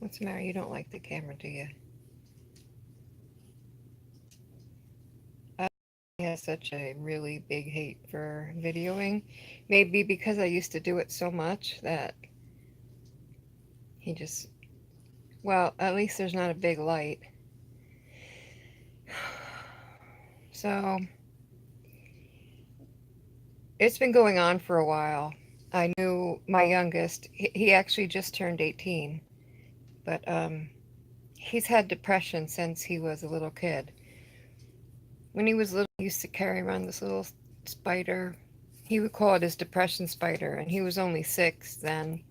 What's the matter? You don't like the camera, do you? I have such a really big hate for videoing. Maybe because I used to do it so much that he just, well, at least there's not a big light. So it's been going on for a while. I knew my youngest, he actually just turned 18, but he's had depression since he was a little kid. When he was little, he used to carry around this little spider. He would call it his depression spider, and he was only 6 then.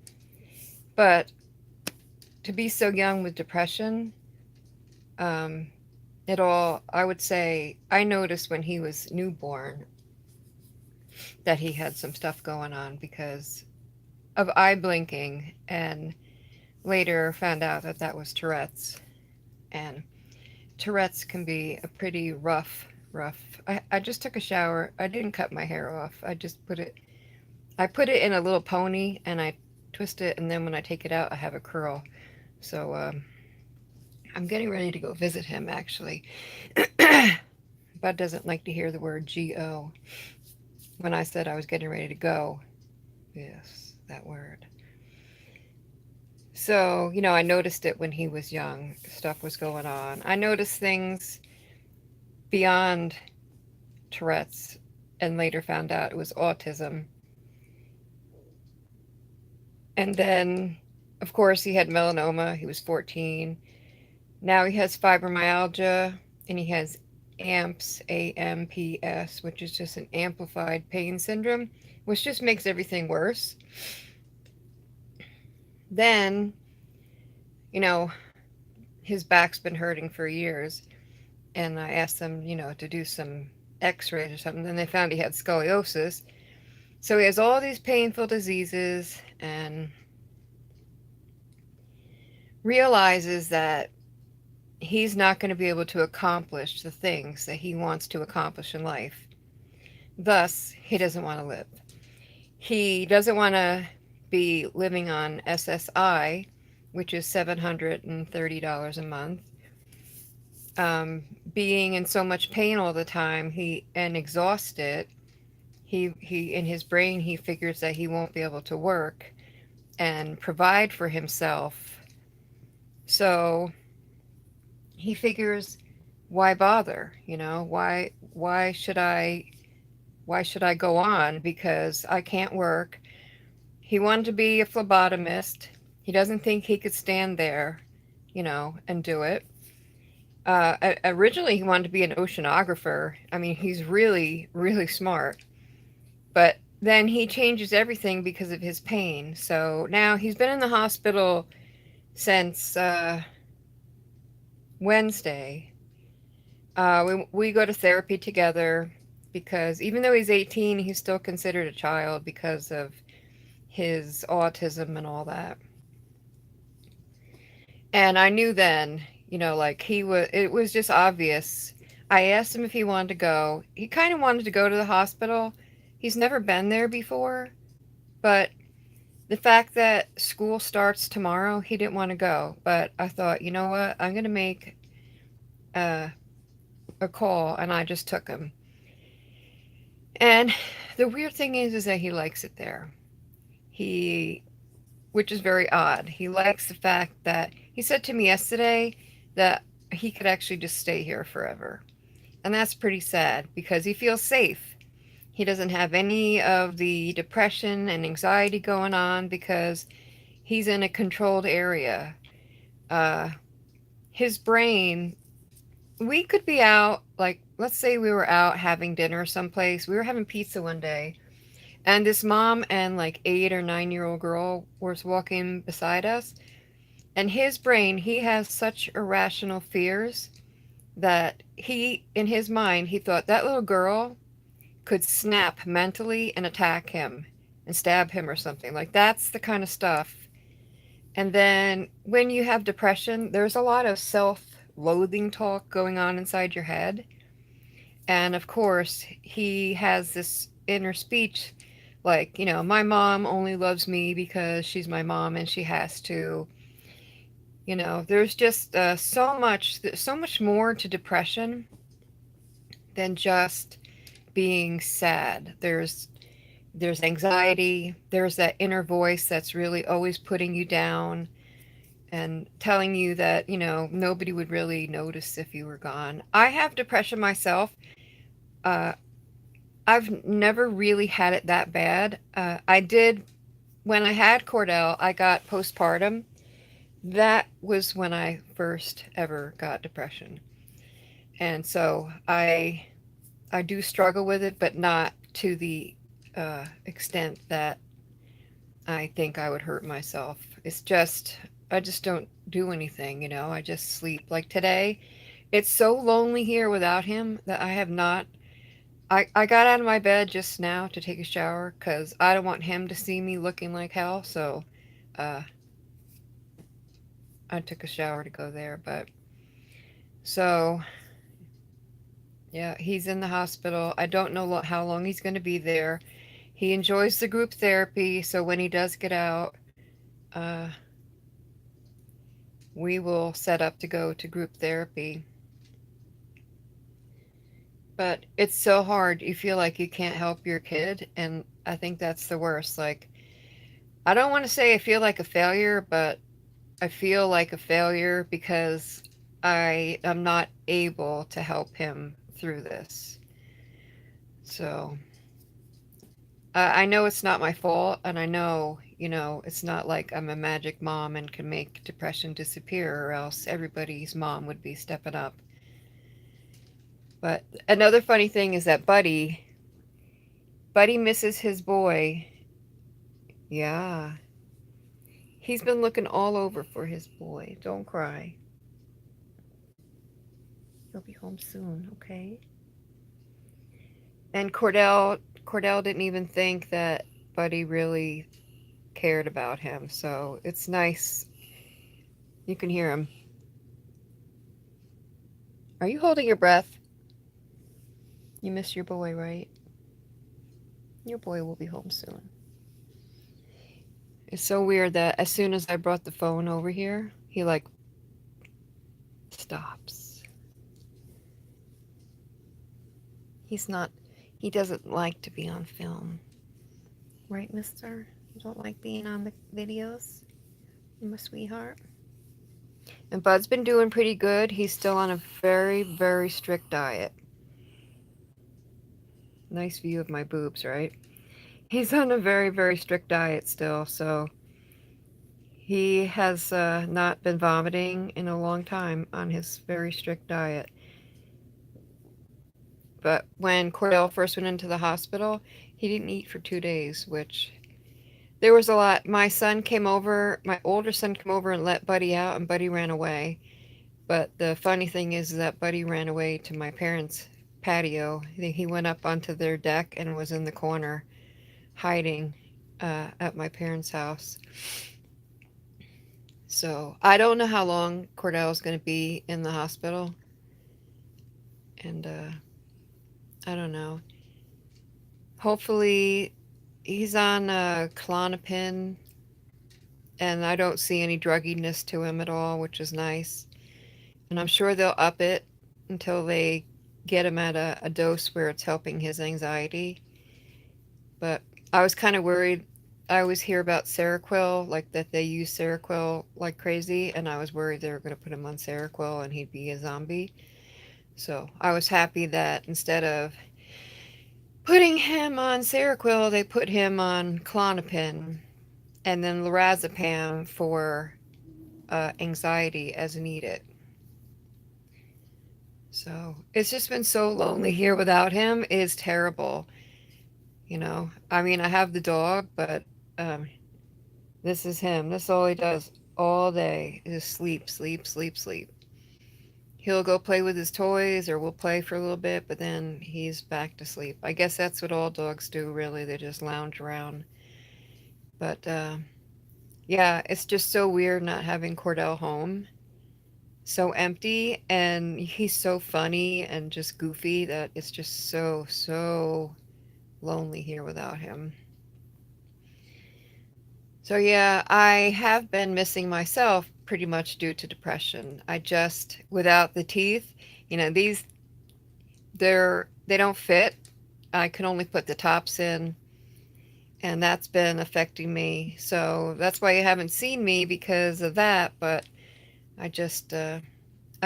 But to be so young with depression, um, I would say, I noticed when he was newborn that he had some stuff going on because of eye blinking, and later found out that that was Tourette's. And Tourette's can be a pretty rough. I just took a shower. I didn't cut my hair off. I put it in a little pony and I twist it, and then when I take it out, I have a curl. So I'm getting ready to go visit him actually. Bud doesn't like to hear the word Go. When I said I was getting ready to go, yes, that word. So, I noticed it when he was young. Stuff was going on. I noticed things beyond Tourette's and later found out it was autism. And then, of course, he had melanoma. He was 14. Now he has fibromyalgia and he has AMPS, AMPS, which is just an amplified pain syndrome, which just makes everything worse. Then, you know, his back's been hurting for years, and I asked them, to do some x-rays or something. Then they found he had scoliosis. So he has all these painful diseases and realizes that he's not going to be able to accomplish the things that he wants to accomplish in life. Thus, he doesn't want to live. He doesn't want to be living on SSI, which is $730 a month. Being in so much pain all the time, and exhausted, he in his brain he figures that he won't be able to work and provide for himself. So he figures, why bother? Why should I go on, because I can't work. He wanted to be a phlebotomist. He doesn't think he could stand there, and do it. Originally, he wanted to be an oceanographer. I mean, he's really, really smart. But then he changes everything because of his pain. So now he's been in the hospital since Wednesday. We go to therapy together because even though he's 18, he's still considered a child because of his autism and all that. And I knew then, like it was just obvious. I asked him if he wanted to go. He kind of wanted to go to the hospital. He's never been there before, but the fact that school starts tomorrow, he didn't want to go. But I thought, you know what? I'm going to make a, a call, and I just took him. And the weird thing is that he likes it there. He, which is very odd. He likes the fact that he said to me yesterday that he could actually just stay here forever. And that's pretty sad because he feels safe. He doesn't have any of the depression and anxiety going on because he's in a controlled area. Uh, his brain, we could be out, like, let's say we were out having dinner someplace. We were having pizza one day, and this mom and like 8 or 9 year old girl was walking beside us. And his brain, he has such irrational fears that in his mind, he thought that little girl could snap mentally and attack him and stab him or something. Like, that's the kind of stuff. And then when you have depression, there's a lot of self loathing talk going on inside your head. And of course, he has this inner speech like, my mom only loves me because she's my mom and she has to, There's just so much more to depression than just being sad. There's anxiety, there's that inner voice that's really always putting you down and telling you that, nobody would really notice if you were gone. I have depression myself. Uh, I've never really had it that bad. I did, when I had Cordell, I got postpartum. That was when I first ever got depression. And so I do struggle with it, but not to the extent that I think I would hurt myself. It's just, I just don't do anything. I just sleep. Like today, it's so lonely here without him that I have not. I got out of my bed just now to take a shower because I don't want him to see me looking like hell. So uh, I took a shower to go there. But so, yeah, he's in the hospital. I don't know how long he's going to be there. He enjoys the group therapy. So when he does get out, uh, we will set up to go to group therapy. But it's so hard. You feel like you can't help your kid. And I think that's the worst. Like, I don't want to say I feel like a failure, but I feel like a failure because I am not able to help him through this. So I know it's not my fault. And I know, it's not like I'm a magic mom and can make depression disappear, or else everybody's mom would be stepping up. But another funny thing is that Buddy misses his boy. Yeah. He's been looking all over for his boy. Don't cry. He'll be home soon, okay? And Cordell didn't even think that Buddy really cared about him. So it's nice. You can hear him. Are you holding your breath? You miss your boy, right? Your boy will be home soon. It's so weird that as soon as I brought the phone over here, he like stops. He doesn't like to be on film. Right, mister? You don't like being on the videos? You're my sweetheart. And Bud's been doing pretty good. He's still on a very, very strict diet. Nice view of my boobs, right? He's on a very, very strict diet still, so he has not been vomiting in a long time on his very strict diet. But when Cordell first went into the hospital, he didn't eat for 2 days, which there was a lot. My older son came over and let Buddy out, and Buddy ran away. But the funny thing is that Buddy ran away to my parents' patio. He went up onto their deck and was in the corner hiding at my parents' house. So I don't know how long Cordell is going to be in the hospital. And I don't know. Hopefully he's on Klonopin, and I don't see any drugginess to him at all, which is nice. And I'm sure they'll up it until they get him at a dose where it's helping his anxiety. But I was kind of worried. I always hear about Seroquel, like that they use Seroquel like crazy, and I was worried they were going to put him on Seroquel and he'd be a zombie. So I was happy that instead of putting him on Seroquel, they put him on Klonopin and then lorazepam for anxiety as needed. So it's just been so lonely here without him. It is terrible. I mean, I have the dog, but um, this is him. This is all he does all day is sleep, sleep, sleep, sleep. He'll go play with his toys or we'll play for a little bit, but then he's back to sleep. I guess that's what all dogs do, really. They just lounge around. But yeah, it's just so weird not having Cordell home. So empty, and he's so funny and just goofy that it's just so, so lonely here without him. So yeah, I have been missing myself pretty much due to depression. I just, without the teeth, these, they don't fit. I can only put the tops in, and that's been affecting me. So that's why you haven't seen me because of that. But I just, I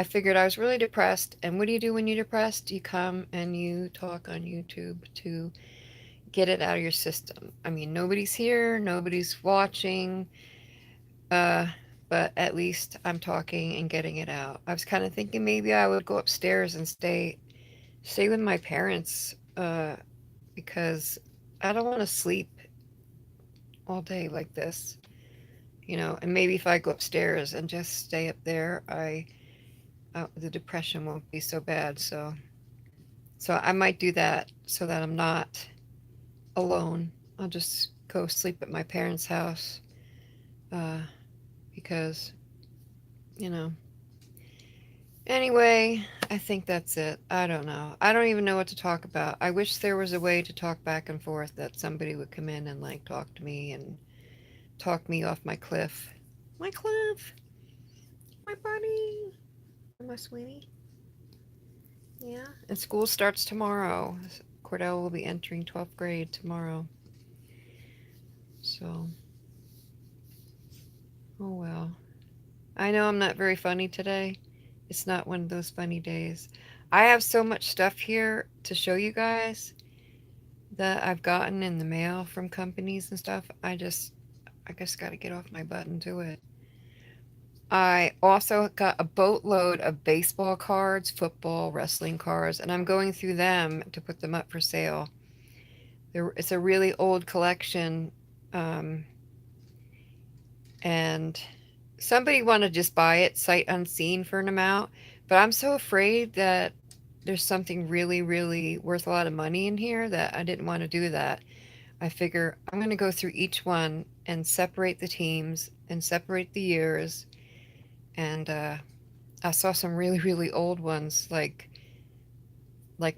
figured I was really depressed. And what do you do when you're depressed? You come and you talk on YouTube to get it out of your system. I mean, nobody's here, nobody's watching, uh, but at least I'm talking and getting it out. I was kind of thinking maybe I would go upstairs and stay with my parents, because I don't want to sleep all day like this, and maybe if I go upstairs and just stay up there, the depression won't be so bad. So I might do that so that I'm not alone. I'll just go sleep at my parents' house, uh, because, you know. Anyway, I think that's it. I don't know. I don't even know what to talk about. I wish there was a way to talk back and forth, that somebody would come in and like talk to me and talk me off my cliff. My cliff, my buddy, my sweetie. Yeah. And school starts tomorrow. Cordell will be entering 12th grade tomorrow. So, oh well. I know I'm not very funny today. It's not one of those funny days. I have so much stuff here to show you guys that I've gotten in the mail from companies and stuff. I just got to get off my butt and do it. I also got a boatload of baseball cards, football, wrestling cards, and I'm going through them to put them up for sale. It's a really old collection, um, and somebody wanted to just buy it sight unseen for an amount, but I'm so afraid that there's something really, really worth a lot of money in here that I didn't want to do that. I figure I'm going to go through each one and separate the teams and separate the years. And I saw some really, really old ones, like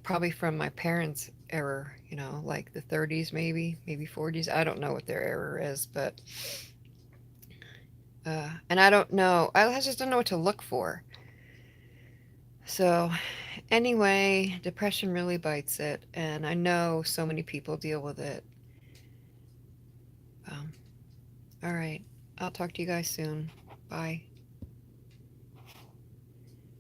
probably from my parents' era, like the 30s, maybe 40s. I don't know what their era is, but and I don't know. I just don't know what to look for. So anyway, depression really bites it, and I know so many people deal with it. Um, all right, I'll talk to you guys soon. Bye.